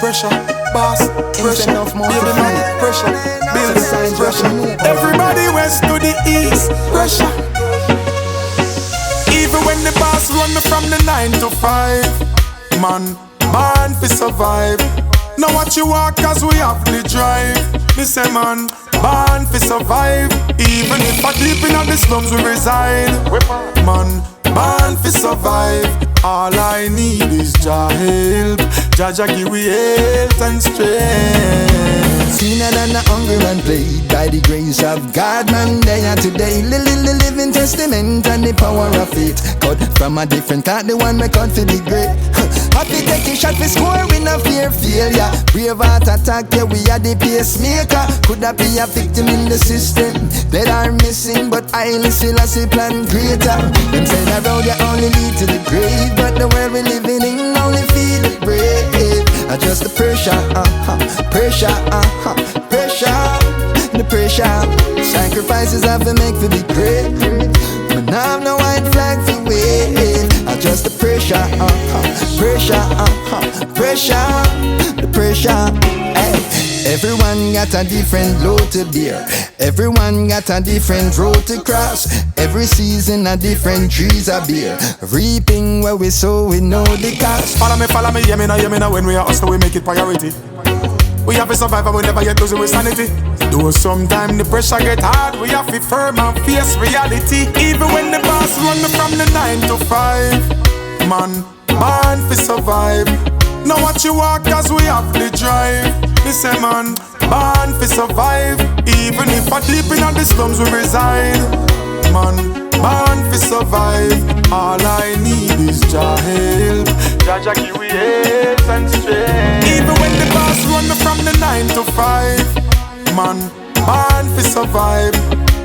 pressure, boss, pressure, baby man, pressure, building pressure. Everybody west to the east, pressure. Even when the boss run me from the 9 to 5, man, born fi survive. Now watch you walk cause we have the drive. Me say man, born fi survive. Even if I deep in the slums we reside. Man, born fi survive. All I need is Jah help. Jah give we health and strength. Seener than the hungry man played by the grace of God, man. They are today living testament and the power of it. Cut from a different cut, the one we cut for the great. Happy take a shot for score, we no fear failure. Brave heart attack, yeah, we are the pacemaker. Could that be a victim in the system that are missing, but I still as a plan greater. Them say that road you only lead to the grave, but the world we living in only feel it brave. Adjust the pressure, pressure, pressure, the pressure. Sacrifices I have to make for the great. But now I'm no white flag for wave. Adjust the pressure, pressure, pressure, the pressure. Hey. Everyone got a different load to bear. Everyone got a different road to cross. Every season a different trees a bear. Reaping where we sow, we know the cost. Follow me, hear me now. When we are hustle, we make it priority. We have to survive and we never get losing with sanity. Though sometimes the pressure get hard, we have to firm and face reality. Even when the boss run me from the 9 to 5, man, born fi survive. Now watch you walk cause we have the drive. Me say man, born fi survive. Even if I deep in the slums we reside. Man, born fi survive. All I need is Jah help. Jah give we health and strength. Even when the boss run me from the 9 to 5, man, born fi survive.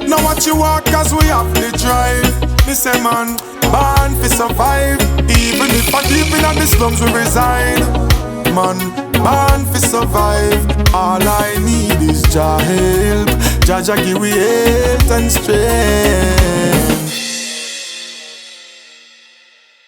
Now watch you walk cause we have the drive. Me say man, born fi survive. Even if I deep in the slums we reside. Man, born fi survive. All I need is Jah help. Jah give we health and strength.